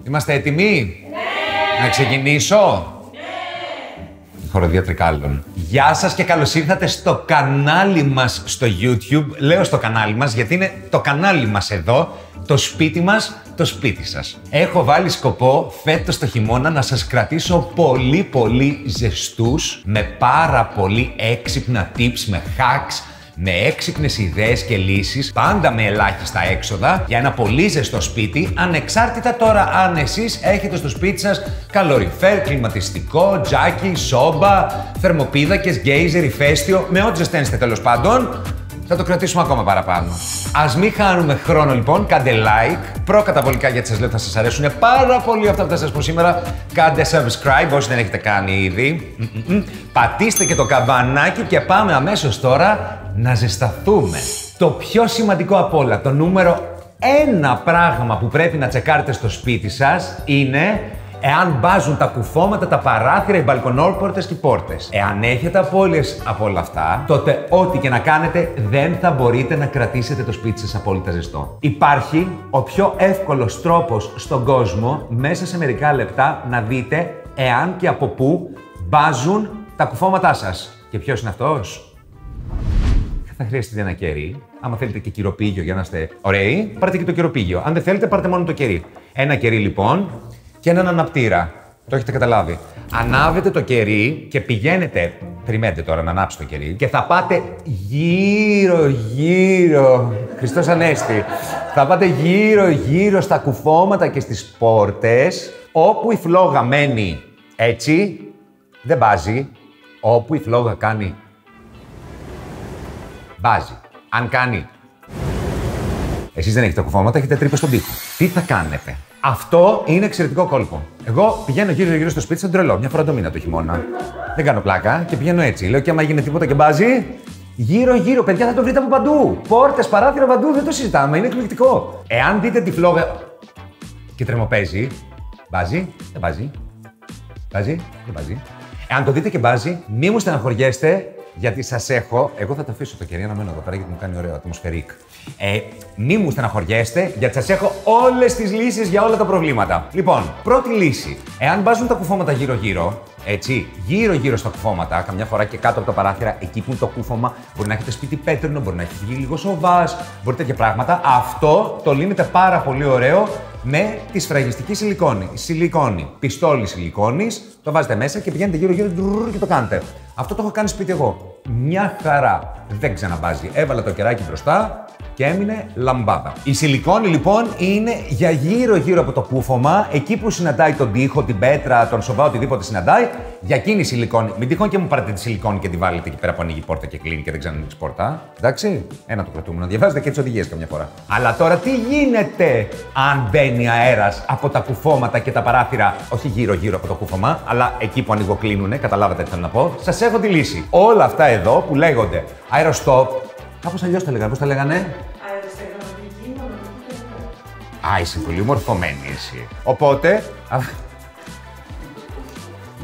Είμαστε έτοιμοι? Ναι! Να ξεκινήσω? Χοροδία Τρικάλων. Γεια σας και καλώς ήρθατε στο κανάλι μας στο YouTube. Λέω στο κανάλι μας γιατί είναι το κανάλι μας εδώ, το σπίτι μας, το σπίτι σας. Έχω βάλει σκοπό φέτος το χειμώνα να σας κρατήσω πολύ ζεστούς, με πάρα πολύ έξυπνα tips, με hacks, με έξυπνες ιδέες και λύσεις, πάντα με ελάχιστα έξοδα, για ένα πολύ ζεστό σπίτι, ανεξάρτητα τώρα αν εσείς έχετε στο σπίτι σας καλοριφέρ, κλιματιστικό, τζάκι, σόμπα, θερμοπίδακες, γκέιζερ, ηφαίστειο, με ό,τι ζεσταίνεστε τέλος πάντων, θα το κρατήσουμε ακόμα παραπάνω. Ας μην χάνουμε χρόνο λοιπόν, κάντε like, προκαταβολικά γιατί σας λέω ότι θα σας αρέσουν πάρα πολύ αυτά που θα σας πω σήμερα. Κάντε subscribe όσοι δεν έχετε κάνει ήδη. Πατήστε και το καμπανάκι και πάμε αμέσως τώρα να ζεσταθούμε. Το πιο σημαντικό απ' όλα, το νούμερο 1 πράγμα που πρέπει να τσεκάρετε στο σπίτι σας είναι εάν μπάζουν τα κουφώματα, τα παράθυρα, οι μπαλκονόπορτες και οι πόρτες. Εάν έχετε απώλειες από όλα αυτά, τότε ό,τι και να κάνετε δεν θα μπορείτε να κρατήσετε το σπίτι σας απόλυτα ζεστό. Υπάρχει ο πιο εύκολος τρόπος στον κόσμο μέσα σε μερικά λεπτά να δείτε εάν και από πού μπάζουν τα κουφώματά σας. Και ποιος είναι αυτός? Θα χρειαστείτε ένα κερί. Άμα θέλετε και κυροπήγιο για να είστε ωραίοι, πάρτε και το κυροπήγιο. Αν δεν θέλετε, πάρτε μόνο το κερί. Ένα κερί λοιπόν και έναν αναπτήρα. Το έχετε καταλάβει. Ανάβετε το κερί και πηγαίνετε. Περιμένετε τώρα να ανάψει το κερί και θα πάτε γύρω. Χριστός Ανέστη. Θα πάτε γύρω στα κουφώματα και στις πόρτες. Όπου η φλόγα μένει έτσι, δεν μπάζει. Όπου η φλόγα κάνει, μπάζει. Αν κάνει, εσείς δεν έχετε κουφώματα, έχετε τρύπες στον τοίχο. Τι θα κάνετε? Αυτό είναι εξαιρετικό κόλπο. Εγώ πηγαίνω γύρω στο σπίτι σαν τρελό, μια φορά το μήνα το χειμώνα. Δεν κάνω πλάκα και πηγαίνω έτσι. Λέω και άμα γίνει τίποτα και μπάζει, γύρω, παιδιά θα το βρείτε από παντού. Πόρτες, παράθυρα παντού, δεν το συζητάμε, είναι εκπληκτικό. Εάν δείτε τη φλόγα και τρεμοπαίζει, μπάζει, δεν μπάζει. Μπάζει, δεν μπάζει. Εάν το δείτε και μπάζει, μη μου στεναχωριέστε. Γιατί σας έχω, εγώ θα το αφήσω το κερί να μένω εδώ πέρα γιατί μου κάνει ωραίο ατμοσφαιρικ. Μη μου στεναχωριέστε, γιατί σας έχω όλες τις λύσεις για όλα τα προβλήματα. Λοιπόν, πρώτη λύση. Εάν μπάζουν τα κουφώματα γύρω-γύρω, έτσι, γύρω στα κουφώματα, καμιά φορά και κάτω από τα παράθυρα, εκεί που είναι το κούφωμα, μπορεί να έχετε σπίτι πέτρινο, μπορεί να έχει βγει λίγο σοβάς, μπορεί τέτοια πράγματα. Αυτό το λύνετε πάρα πολύ ωραίο με τη σφραγιστική σιλικόνη. Πιστόλι σιλικόνης, το βάζετε μέσα και πηγαίνετε γύρω και το κάνετε. Αυτό το έχω κάνει σπίτι εγώ. Μια χαρά. Δεν ξαναμπάζει. Έβαλα το κεράκι μπροστά και έμεινε λαμπάδα. Η σιλικόνη λοιπόν είναι για γύρω από το κούφωμα, εκεί που συναντάει τον τοίχο, την πέτρα, τον σοβά, οτιδήποτε συναντάει, για εκείνη η σιλικόνη. Μην τυχόν και μου πάρετε τη σιλικόνη και τη βάλετε εκεί πέρα που ανοίγει η πόρτα και κλείνει και δεν ξανανοίξει πόρτα. Εντάξει, ένα το κρατούμε. Να διαβάζετε και τις οδηγίες καμιά φορά. Αλλά τώρα τι γίνεται αν μπαίνει αέρας από τα κουφώματα και τα παράθυρα, όχι γύρω από το κούφωμα, αλλά εκεί που ανοιγοκλείνουνε, καταλάβατε τι θέλω να πω. Σας έχω τη λύση. Όλα αυτά εδώ που λέγονται αεροστόπ, κάπως αλλιώς τα λέγανε. Πώς τα λέγανε? Α, είσαι πολύ μορφωμένη εσύ. Οπότε,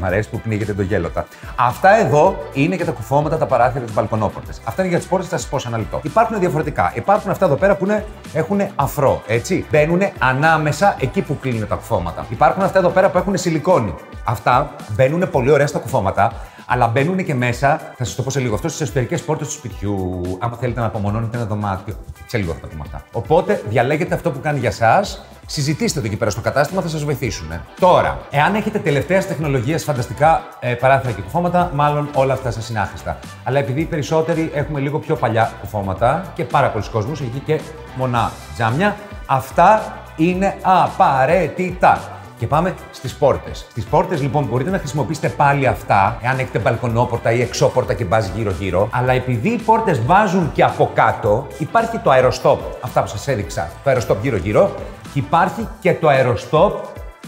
μ' αρέσει που πνίγεται το γέλοτα. Αυτά εδώ είναι για τα κουφώματα, τα παράθυρα, τις μπαλκονόπορτες. Αυτά είναι για τις πόρτες, θα σας πω σε ένα λεπτό. Υπάρχουν διαφορετικά. Υπάρχουν αυτά εδώ πέρα που έχουν αφρό, έτσι. Μπαίνουν ανάμεσα εκεί που κλείνουν τα κουφώματα. Υπάρχουν αυτά εδώ πέρα που έχουν σιλικόνη. Αυτά μπαίνουν πολύ ωραία στα κουφώματα, αλλά μπαίνουν και μέσα, θα σας το πω σε λίγο αυτό, στις εσωτερικές πόρτες του σπιτιού. Άμα θέλετε να απομονώνετε ένα δωμάτιο. Σε λίγο θα τα πούμε αυτά. Οπότε διαλέγετε αυτό που κάνει για σας. Συζητήστε το εκεί πέρα στο κατάστημα, θα σας βοηθήσουν. Τώρα, εάν έχετε τελευταίας τεχνολογίας φανταστικά παράθυρα και κουφώματα, μάλλον όλα αυτά σας είναι άχρηστα. Αλλά επειδή οι περισσότεροι έχουμε λίγο πιο παλιά κουφώματα και πάρα πολλοί κόσμος, εκεί και μονά τζάμια, αυτά είναι απαραίτητα. Και πάμε στις πόρτες. Στις πόρτες λοιπόν μπορείτε να χρησιμοποιήσετε πάλι αυτά, εάν έχετε μπαλκονόπορτα ή εξώπορτα και μπάζει γύρω-γύρω. Αλλά επειδή οι πόρτες βάζουν και από κάτω, υπάρχει το αεροστόπ, αυτά που σας έδειξα, το αεροστόπ γύρω-γύρω, και υπάρχει και το αεροστόπ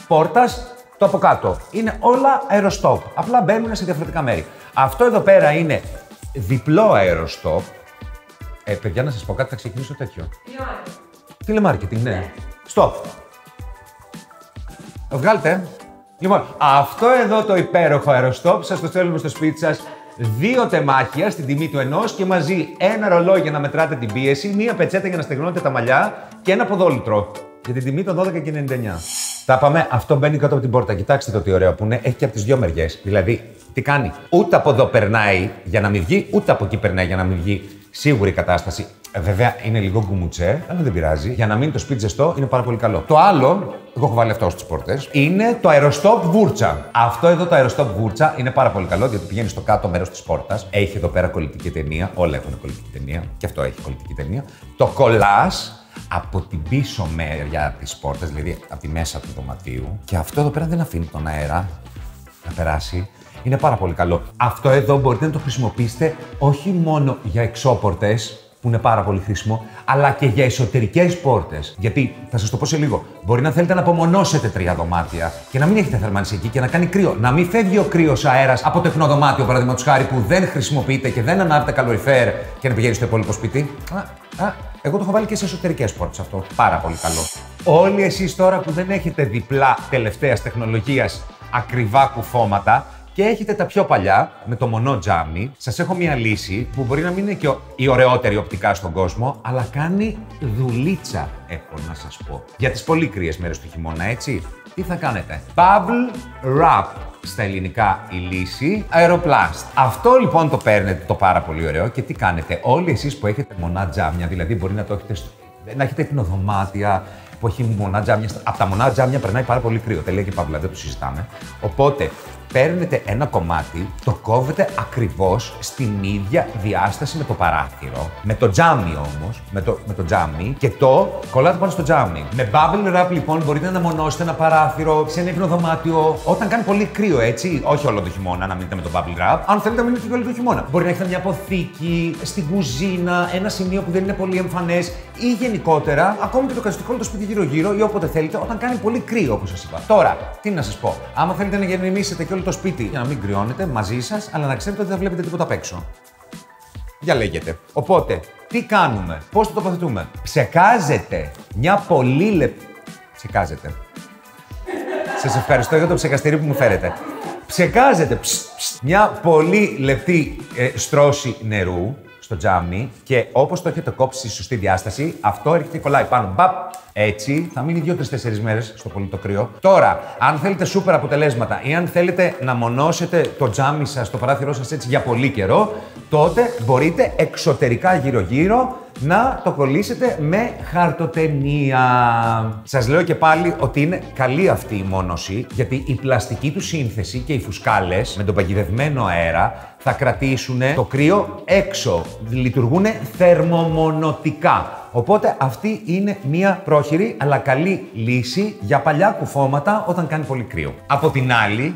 πόρτας το από κάτω. Είναι όλα αεροστόπ, απλά μπαίνουν σε διαφορετικά μέρη. Αυτό εδώ πέρα είναι διπλό αεροστόπ. Παιδιά, να σας πω κάτι, θα ξεκινήσω τέτοιο. Τηλεμάρκετινγκ, ναι. Stop. Βγάλτε. Λοιπόν, αυτό εδώ το υπέροχο αεροστόπ σας το στέλνουμε στο σπίτι σας. 2 τεμάχια στην τιμή του ενός και μαζί ένα ρολόι για να μετράτε την πίεση, μία πετσέτα για να στεγνώνετε τα μαλλιά και ένα ποδόλιτρο για την τιμή των 12,99. Τα πάμε, αυτό μπαίνει κάτω από την πόρτα. Κοιτάξτε το τι ωραίο που είναι. Έχει και από τις δύο μεριές. Δηλαδή, τι κάνει. Ούτε από εδώ περνάει για να μην βγει, ούτε από εκεί περνάει για να μην βγει. Σίγουρη κατάσταση. Βέβαια είναι λίγο γκουμουτσέ, αλλά δεν πειράζει. Για να μείνει το σπίτι ζεστό είναι πάρα πολύ καλό. Το άλλο, εγώ έχω βάλει αυτό στις πόρτες, είναι το αεροστόπ βούρτσα. Αυτό εδώ το αεροστόπ βούρτσα είναι πάρα πολύ καλό, διότι πηγαίνει στο κάτω μέρος της πόρτας. Έχει εδώ πέρα κολλητική ταινία. Όλα έχουν κολλητική ταινία. Και αυτό έχει κολλητική ταινία. Το κολλάς από την πίσω μεριά της πόρτας, δηλαδή από τη μέσα του δωματίου. Και αυτό εδώ πέρα δεν αφήνει τον αέρα να περάσει. Είναι πάρα πολύ καλό. Αυτό εδώ μπορείτε να το χρησιμοποιήσετε όχι μόνο για εξώπορτες, που είναι πάρα πολύ χρήσιμο, αλλά και για εσωτερικές πόρτες. Γιατί, θα σας το πω σε λίγο, μπορεί να θέλετε να απομονώσετε 3 δωμάτια και να μην έχετε θερμάνιση εκεί και να κάνει κρύο. Να μην φεύγει ο κρύος αέρας από το εκνοδωμάτιο, παραδείγματος χάρη, που δεν χρησιμοποιείτε και δεν ανάβετε καλοριφέρ και να πηγαίνει στο υπόλοιπο σπίτι. Εγώ το έχω βάλει και σε εσωτερικές πόρτες αυτό. Πάρα πολύ καλό. Όλοι εσείς τώρα που δεν έχετε διπλά τελευταίας τεχνολογίας ακριβά κουφώματα, και έχετε τα πιο παλιά, με το μονό τζάμι, σας έχω μια λύση που μπορεί να μην είναι και η ωραιότερη οπτικά στον κόσμο, αλλά κάνει δουλίτσα, έχω να σας πω. Για τις πολύ κρύες μέρες του χειμώνα, έτσι. Τι θα κάνετε. Bubble wrap στα ελληνικά η λύση, Aeroplast. Αυτό λοιπόν το παίρνετε το πάρα πολύ ωραίο και τι κάνετε. Όλοι εσείς που έχετε μονά τζάμια, δηλαδή μπορεί να το έχετε να έχετε υπνοδωμάτια που έχει μονά τζάμια. Από τα μονά τζάμια περνάει πάρα πολύ κρύο. Τελεία και παύλα, δεν το συζητάμε. Οπότε παίρνετε ένα κομμάτι, το κόβετε ακριβώς στην ίδια διάσταση με το παράθυρο. Με το τζάμι όμως, με το τζάμι και το κολλάτε πάνω στο τζάμι. Με bubble wrap λοιπόν μπορείτε να μονώσετε ένα παράθυρο σε ένα υπνοδωμάτιο όταν κάνει πολύ κρύο, έτσι. Όχι όλο το χειμώνα να μείνετε με το bubble wrap. Αν θέλετε να μείνετε και όλο το χειμώνα. Μπορεί να έχετε μια αποθήκη, στην κουζίνα, ένα σημείο που δεν είναι πολύ εμφανές ή γενικότερα ακόμη και το καθιστικό το σπίτι γύρω-γύρω ή όποτε θέλετε όταν κάνει πολύ κρύο, όπως σας είπα. Τώρα, τι να σας πω. Άμα θέλετε να γεμίσετε και όλο το σπίτι για να μην κρυώνετε μαζί σας, αλλά να ξέρετε ότι δεν βλέπετε τίποτα απ' έξω. Διαλέγετε. Οπότε, τι κάνουμε, πώς το τοποθετούμε. Ψεκάζετε μια πολύ λεπτή. Ψεκάζετε. Σας ευχαριστώ για το ψεκαστήρι που μου φέρετε. Ψεκάζετε μια πολύ λεπτή στρώση νερού στο τζάμι και όπως το έχετε κόψει στη σωστή διάσταση, αυτό έρχεται και κολλάει πάνω. Μπαπ! Έτσι, θα μείνει 2-3-4 μέρες στο πολύ το κρύο. Τώρα, αν θέλετε σούπερ αποτελέσματα ή αν θέλετε να μονώσετε το τζάμι σας, το παράθυρό σας έτσι για πολύ καιρό, τότε μπορείτε εξωτερικά γύρω-γύρω να το κολλήσετε με χαρτοτενία. Σας λέω και πάλι ότι είναι καλή αυτή η μόνωση, γιατί η πλαστική του σύνθεση και οι φουσκάλες με τον παγιδευμένο αέρα θα κρατήσουν το κρύο έξω. Λειτουργούν θερμομονωτικά. Οπότε αυτή είναι μια πρόχειρη αλλά καλή λύση για παλιά κουφώματα όταν κάνει πολύ κρύο. Από την άλλη,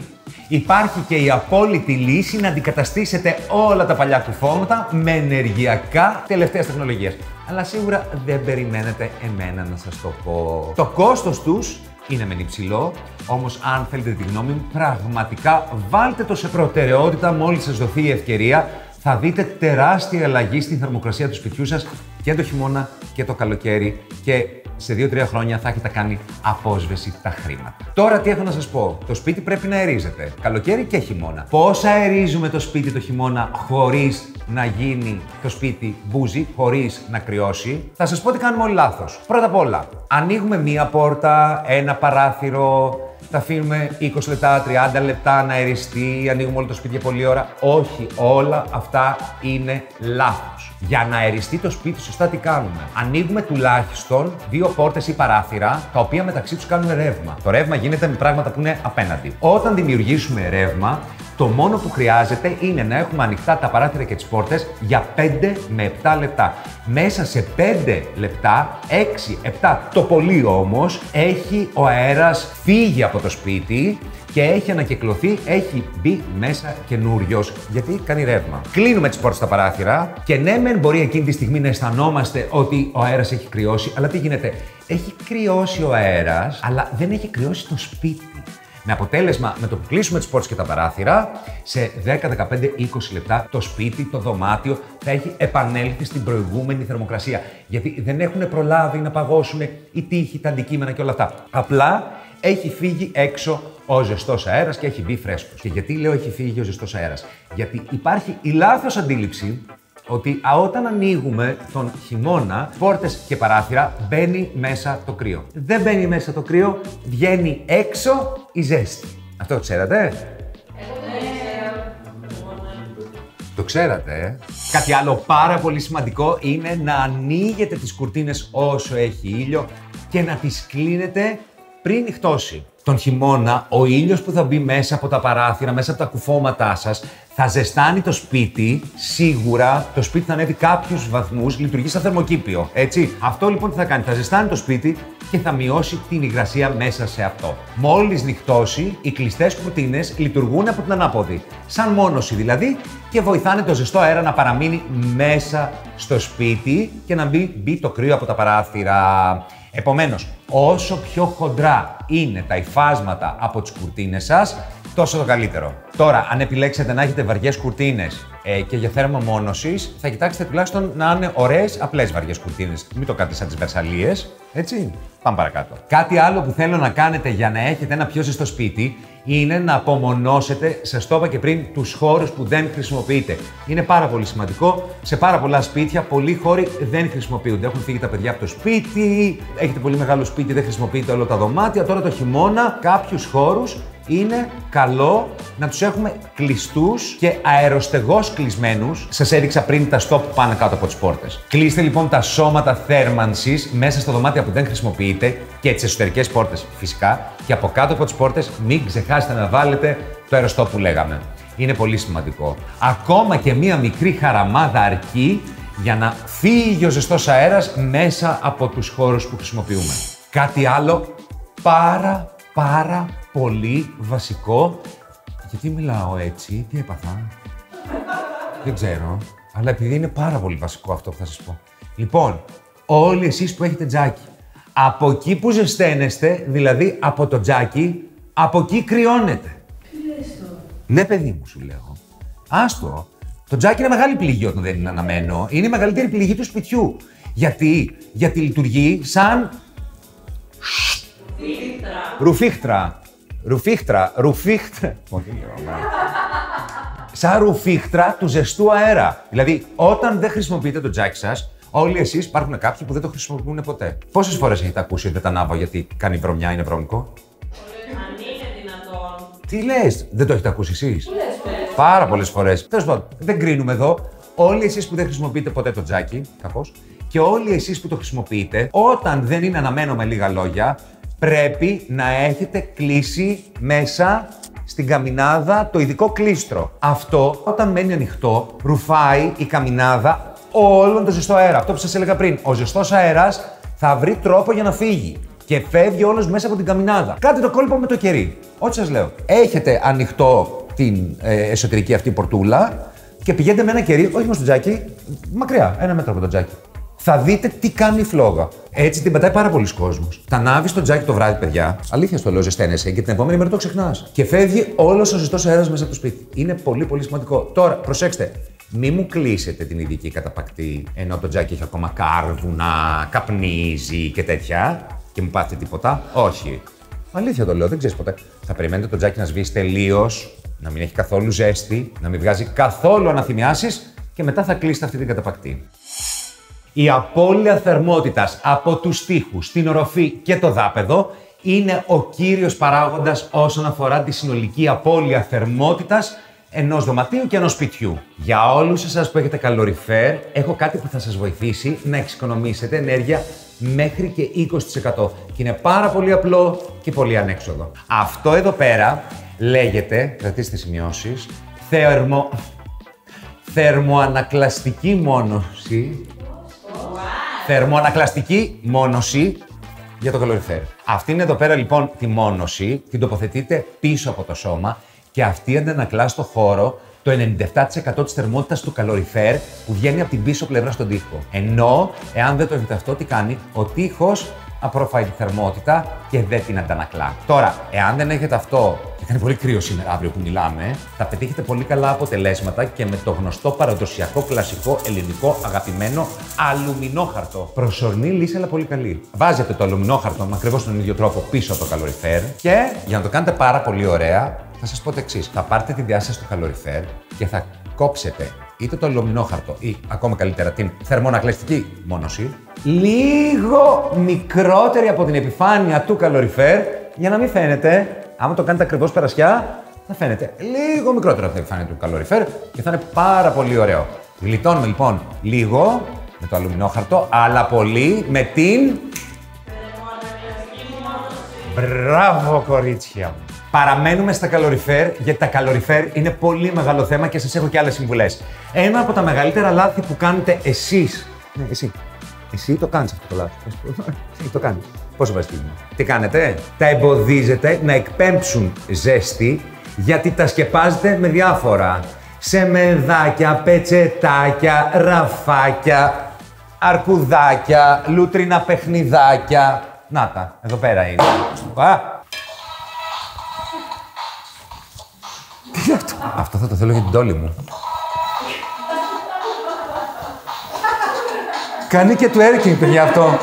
υπάρχει και η απόλυτη λύση να αντικαταστήσετε όλα τα παλιά κουφώματα με ενεργειακά τελευταίας τεχνολογίας. Αλλά σίγουρα δεν περιμένετε εμένα να σας το πω. Το κόστος τους είναι μεν υψηλό, όμως αν θέλετε τη γνώμη μου, πραγματικά βάλτε το σε προτεραιότητα μόλις σας δοθεί η ευκαιρία. Θα δείτε τεράστια αλλαγή στην θερμοκρασία του σπιτιού σας και το χειμώνα και το καλοκαίρι και σε 2-3 χρόνια θα έχετε κάνει απόσβεση τα χρήματα. Τώρα τι έχω να σας πω. Το σπίτι πρέπει να αερίζεται. Καλοκαίρι και χειμώνα. Πώς αερίζουμε το σπίτι το χειμώνα χωρίς να γίνει το σπίτι μπούζι, χωρίς να κρυώσει? Θα σας πω ότι κάνουμε όλοι λάθος. Πρώτα απ' όλα, ανοίγουμε μία πόρτα, ένα παράθυρο, θα αφήνουμε 20 λεπτά, 30 λεπτά να αεριστεί, ανοίγουμε όλο το σπίτι για πολλή ώρα. Όχι, όλα αυτά είναι λάθος. Για να αεριστεί το σπίτι σωστά τι κάνουμε? Ανοίγουμε τουλάχιστον 2 πόρτες ή παράθυρα, τα οποία μεταξύ τους κάνουν ρεύμα. Το ρεύμα γίνεται με πράγματα που είναι απέναντι. Όταν δημιουργήσουμε ρεύμα, το μόνο που χρειάζεται είναι να έχουμε ανοιχτά τα παράθυρα και τις πόρτες για 5 με 7 λεπτά. Μέσα σε 5 λεπτά, 6-7 το πολύ όμως, έχει ο αέρας φύγει από το σπίτι και έχει ανακυκλωθεί, έχει μπει μέσα καινούριος, γιατί κάνει ρεύμα. Κλείνουμε τις πόρτες στα παράθυρα και ναι, μεν μπορεί εκείνη τη στιγμή να αισθανόμαστε ότι ο αέρας έχει κρυώσει, αλλά τι γίνεται? Έχει κρυώσει ο αέρας, αλλά δεν έχει κρυώσει το σπίτι. Με αποτέλεσμα, με το που κλείσουμε τις πόρτες και τα παράθυρα, σε 10, 15, 20 λεπτά το σπίτι, το δωμάτιο θα έχει επανέλθει στην προηγούμενη θερμοκρασία. Γιατί δεν έχουν προλάβει να παγώσουν οι τοίχοι, τα αντικείμενα και όλα αυτά. Απλά έχει φύγει έξω ο ζεστός αέρας και έχει μπει φρέσκος. Και γιατί λέω έχει φύγει ο ζεστός αέρας? Γιατί υπάρχει η λάθος αντίληψη ότι όταν ανοίγουμε τον χειμώνα, πόρτες και παράθυρα, μπαίνει μέσα το κρύο. Δεν μπαίνει μέσα το κρύο, βγαίνει έξω η ζέστη. Αυτό το ξέρατε? Το ξέρατε, Κάτι άλλο πάρα πολύ σημαντικό είναι να ανοίγετε τις κουρτίνες όσο έχει ήλιο και να τις κλείνετε πριν νυχτώσει. Τον χειμώνα, ο ήλιος που θα μπει μέσα από τα παράθυρα, μέσα από τα κουφώματά σας, θα ζεστάνει το σπίτι. Σίγουρα το σπίτι θα ανέβει κάποιους βαθμούς, λειτουργεί σαν θερμοκήπιο. Έτσι. Αυτό λοιπόν τι θα κάνει? Θα ζεστάνει το σπίτι και θα μειώσει την υγρασία μέσα σε αυτό. Μόλις νυχτώσει, οι κλειστές κουρτίνες λειτουργούν από την ανάποδη. Σαν μόνωση δηλαδή, και βοηθάνε το ζεστό αέρα να παραμείνει μέσα στο σπίτι και να μπει το κρύο από τα παράθυρα. Επομένως, όσο πιο χοντρά είναι τα υφάσματα από τις κουρτίνες σας, τόσο το καλύτερο. Τώρα, αν επιλέξετε να έχετε βαριές κουρτίνες και για θέρμα μόνωσης, θα κοιτάξετε τουλάχιστον να είναι ωραίες, απλές βαριές κουρτίνες. Μην το κάνετε σαν τις Βερσαλίες, έτσι. Πάμε παρακάτω. Κάτι άλλο που θέλω να κάνετε για να έχετε ένα πιο ζεστό σπίτι είναι να απομονώσετε, σας το είπα και πριν, τους χώρους που δεν χρησιμοποιείτε. Είναι πάρα πολύ σημαντικό. Σε πάρα πολλά σπίτια, πολλοί χώροι δεν χρησιμοποιούνται. Έχουν φύγει τα παιδιά από το σπίτι, έχετε πολύ μεγάλο σπίτι, δεν χρησιμοποιείτε όλα τα δωμάτια. Τώρα το χειμώνα, κάποιους χώρους είναι καλό να τους έχουμε κλειστούς και αεροστεγώς κλεισμένους. Σας έδειξα πριν τα στόπ που πάνε κάτω από τις πόρτες. Κλείστε λοιπόν τα σώματα θέρμανσης μέσα στα δωμάτια που δεν χρησιμοποιείτε και τις εσωτερικές πόρτες φυσικά, και από κάτω από τις πόρτες μην ξεχάσετε να βάλετε το αεροστόπ που λέγαμε. Είναι πολύ σημαντικό. Ακόμα και μία μικρή χαραμάδα αρκεί για να φύγει ο ζεστός αέρας μέσα από τους χώρους που χρησιμοποιούμε. Κάτι άλλο πάρα πολύ βασικό. Γιατί μιλάω έτσι, τι έπαθα? Δεν ξέρω, αλλά επειδή είναι πάρα πολύ βασικό αυτό που θα σας πω. Λοιπόν, όλοι εσείς που έχετε τζάκι, από εκεί που ζεσταίνεστε, δηλαδή από το τζάκι, από εκεί κρυώνετε. Τι λες τώρα? Ναι, παιδί μου, σου λέω. Άστο. Το τζάκι είναι μεγάλη πληγή όταν δεν είναι αναμένο. Είναι η μεγαλύτερη πληγή του σπιτιού. Γιατί λειτουργεί σαν ρουφίχτρα. Σαν ρουφίχτρα του ζεστού αέρα. Δηλαδή, όταν δεν χρησιμοποιείτε το τζάκι σας, όλοι εσείς, υπάρχουν κάποιοι που δεν το χρησιμοποιούν ποτέ. Πόσες φορές έχετε ακούσει ότι δεν τα ανάβω γιατί κάνει βρωμιά, είναι βρώμικο? Αν είναι δυνατόν. Τι λες, δεν το έχετε ακούσει εσείς? Πολλές φορές. Πάρα πολλές φορές. Τέλος πάντων, δεν κρίνουμε εδώ. Όλοι εσείς που δεν χρησιμοποιείτε ποτέ το τζάκι, κάπως, και όλοι εσείς που το χρησιμοποιείτε, όταν δεν είναι αναμένο με λίγα λόγια, πρέπει να έχετε κλείσει μέσα στην καμινάδα το ειδικό κλίστρο. Αυτό, όταν μένει ανοιχτό, ρουφάει η καμινάδα όλον το ζεστό αέρα. Αυτό που σας έλεγα πριν. Ο ζεστός αέρας θα βρει τρόπο για να φύγει και φεύγει όλος μέσα από την καμινάδα. Κάντε το κόλπο με το κερί. Ό,τι σας λέω. Έχετε ανοιχτό την εσωτερική αυτή πορτούλα και πηγαίνετε με ένα κερί, όχι με στο τζάκι, μακριά, 1 μέτρο από το τζάκι. Θα δείτε τι κάνει η φλόγα. Έτσι την πατάει πάρα πολλοί κόσμος. Τα ανάβει στο τζάκι το βράδυ, παιδιά. Αλήθεια στο λέω, ζεσταίνεσαι και την επόμενη μέρα το ξεχνάς. Και φεύγει όλος ο ζεστός αέρας μέσα από το σπίτι. Είναι πολύ σημαντικό. Τώρα, προσέξτε. Μη μου κλείσετε την ειδική καταπακτή ενώ το τζάκι έχει ακόμα κάρβουνα, καπνίζει και τέτοια. Και μου πάθετε τίποτα. Όχι. Αλήθεια το λέω, δεν ξέρεις ποτέ. Θα περιμένετε το τζάκι να σβήσει τελείως, να μην έχει καθόλου ζέστη, να μην βγάζει καθόλου αναθυμιάσεις και μετά θα κλείσετε αυτή την καταπακτή. Η απώλεια θερμότητας από τους τοίχους, την οροφή και το δάπεδο είναι ο κύριος παράγοντας όσον αφορά τη συνολική απώλεια θερμότητας ενός δωματίου και ενός σπιτιού. Για όλους εσάς που έχετε καλοριφέρ, έχω κάτι που θα σας βοηθήσει να εξοικονομήσετε ενέργεια μέχρι και 20%. Και είναι πάρα πολύ απλό και πολύ ανέξοδο. Αυτό εδώ πέρα λέγεται, κρατήστε σημειώσεις, θερμοανακλαστική μόνωση. Θερμοανακλαστική μόνωση για το καλοριφέρ. Αυτή είναι εδώ πέρα λοιπόν τη μόνωση, την τοποθετείτε πίσω από το σώμα και αυτή αντανακλά στο χώρο το 97% της θερμότητας του καλοριφέρ που βγαίνει από την πίσω πλευρά στον τοίχο. Ενώ, εάν δεν το έχετε αυτό, τι κάνει? Ο τοίχος απορροφάει τη θερμότητα και δεν την αντανακλά. Τώρα, εάν δεν έχετε αυτό και κάνει πολύ κρύο σήμερα αύριο που μιλάμε, θα πετύχετε πολύ καλά αποτελέσματα και με το γνωστό παραδοσιακό κλασικό ελληνικό αγαπημένο αλουμινόχαρτο. Προσωρινή λύση, αλλά πολύ καλή. Βάζετε το αλουμινόχαρτο με ακριβώς τον ίδιο τρόπο πίσω από το καλοριφέρ και για να το κάνετε πάρα πολύ ωραία, θα σας πω το εξής. Θα πάρετε τη διάσταση του καλοριφέρ και θα κόψετε είτε το αλουμινόχαρτο ή ακόμα καλύτερα την θερμοανακλαστική μόνωση, λίγο μικρότερη από την επιφάνεια του καλοριφέρ, για να μην φαίνεται, άμα το κάνετε ακριβώς περασιά, θα φαίνεται λίγο μικρότερο από την επιφάνεια του καλοριφέρ και θα είναι πάρα πολύ ωραίο. Γλιτώνουμε λοιπόν λίγο με το αλουμινόχαρτο, αλλά πολύ με την... Μπράβο, κορίτσια μου. Παραμένουμε στα καλοριφέρ, γιατί τα καλοριφέρ είναι πολύ μεγάλο θέμα και σας έχω και άλλες συμβουλές. Ένα από τα μεγαλύτερα λάθη που κάνετε εσείς. Ναι, εσύ το κάνεις αυτό το λάθος. Εσύ το κάνεις. Πόσο βάζεις κίνημα. Τι κάνετε, τα εμποδίζετε να εκπέμψουν ζέστη, γιατί τα σκεπάζετε με διάφορα. Σεμεδάκια, πετσετάκια, ραφάκια, αρκουδάκια, λούτρινα παιχνιδάκια. Να τα, εδώ πέρα είναι. Τι είναι αυτό? Αυτό θα το θέλω για την τόλη μου. Κάνει και twerking, παιδιά, αυτό.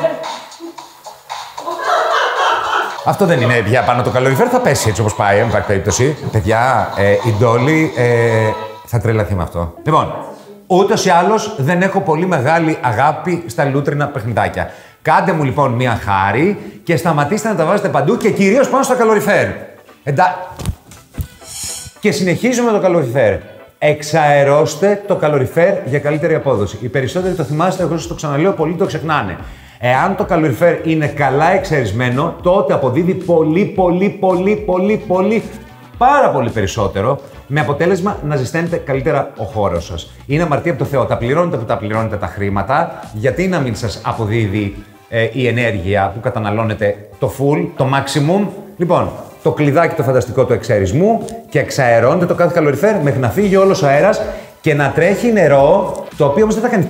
Αυτό δεν είναι πια πάνω το καλοριφέρ, θα πέσει έτσι όπως πάει, αν υπάρχει περίπτωση. Παιδιά, η Ντόλη θα τρελαθεί με αυτό. Λοιπόν, ούτως ή άλλως δεν έχω πολύ μεγάλη αγάπη στα λούτρινα παιχνιδάκια. Κάντε μου λοιπόν μία χάρη και σταματήστε να τα βάζετε παντού και κυρίως πάνω στο καλοριφέρ. Και συνεχίζουμε το καλοριφέρ. Εξαερώστε το καλοριφέρ για καλύτερη απόδοση. Οι περισσότεροι το θυμάστε, εγώ σας το ξαναλέω, πολλοί το ξεχνάνε. Εάν το καλοριφέρ είναι καλά εξαερισμένο, τότε αποδίδει πολύ, πάρα πολύ περισσότερο, με αποτέλεσμα να ζεσταίνεται καλύτερα ο χώρος σας. Είναι αμαρτία από το Θεό. Τα πληρώνετε που τα πληρώνετε τα χρήματα, γιατί να μην σας αποδίδει η ενέργεια που καταναλώνετε το full, το maximum. Λοιπόν, το κλειδάκι το φανταστικό του εξαερισμού και εξαερώνετε το κάθε καλοριφέρ μέχρι να φύγει όλος ο αέρας και να τρέχει νερό, το οποίο όμως δεν θα κάνει...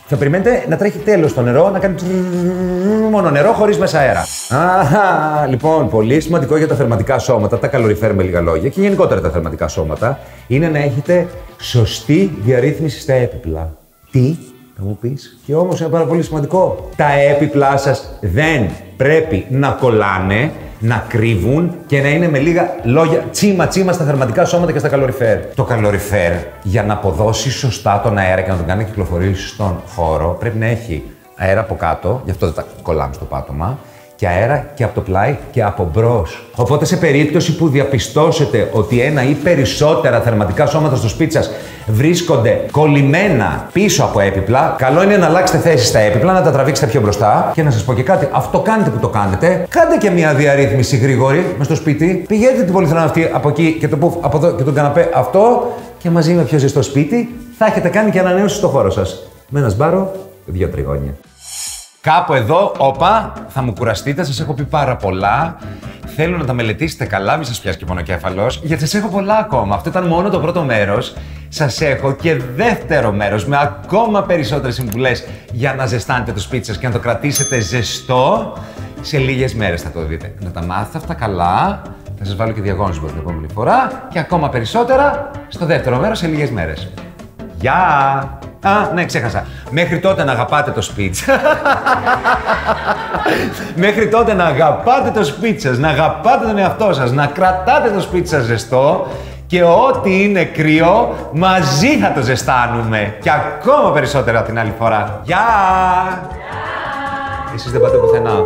Θα περιμένετε να τρέχει τέλος το νερό, να κάνει μόνο νερό χωρίς μέσα αέρα. Λοιπόν, πολύ σημαντικό για τα θερματικά σώματα, τα καλοριφέρ με λίγα λόγια και γενικότερα τα θερματικά σώματα, είναι να έχετε σωστή διαρρύθμιση στα έπιπλα. Τι, θα μου πεις, και όμως είναι πάρα πολύ σημαντικό. Τα έπιπλά σας δεν πρέπει να κολλάνε, να κρύβουν και να είναι με λίγα λόγια τσίμα στα θερματικά σώματα και στα καλοριφέρ. Το καλοριφέρ, για να αποδώσει σωστά τον αέρα και να τον κάνει να κυκλοφορήσει στον χώρο, πρέπει να έχει αέρα από κάτω, γι' αυτό δεν τα κολλάμε στο πάτωμα, και αέρα και από το πλάι και από μπρος. Οπότε σε περίπτωση που διαπιστώσετε ότι ένα ή περισσότερα θερματικά σώματα στο σπίτι σας βρίσκονται κολλημένα πίσω από έπιπλα, καλό είναι να αλλάξετε θέση στα έπιπλα, να τα τραβήξετε πιο μπροστά. Και να σας πω και κάτι, αυτό κάνετε που το κάνετε, κάντε και μια διαρρύθμιση γρήγορη μες στο σπίτι. Πηγαίνετε την πολυθρόνα αυτή από εκεί και το πουφ από εδώ και τον καναπέ αυτό, και μαζί με πιο ζεστό σπίτι θα έχετε κάνει και ανανέωση στο χώρο σας. Με ένα σπάρο, 2 τριγώνια. Κάπου εδώ, όπα, θα μου κουραστείτε, σας έχω πει πάρα πολλά. Θέλω να τα μελετήσετε καλά, μην σας πιάσει και πονοκέφαλος, γιατί σας έχω πολλά ακόμα. Αυτό ήταν μόνο το πρώτο μέρος. Σας έχω και δεύτερο μέρος με ακόμα περισσότερες συμβουλές για να ζεστάνετε το σπίτι σας και να το κρατήσετε ζεστό. Σε λίγες μέρες θα το δείτε. Να τα μάθετε αυτά καλά. Θα σας βάλω και διαγώνισμα την επόμενη φορά και ακόμα περισσότερα στο δεύτερο μέρος σε λίγες μέρες. Γεια! Ναι, ξέχασα. Μέχρι τότε να αγαπάτε το σπίτι. Μέχρι τότε να αγαπάτε το σπίτι σας, να αγαπάτε τον εαυτό σας, να κρατάτε το σπίτι σας ζεστό και ό,τι είναι κρύο, μαζί θα το ζεστάνουμε. Και ακόμα περισσότερα την άλλη φορά. Γεια! Εσείς δεν πάτε πουθενά.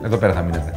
Εδώ πέρα θα μείνετε.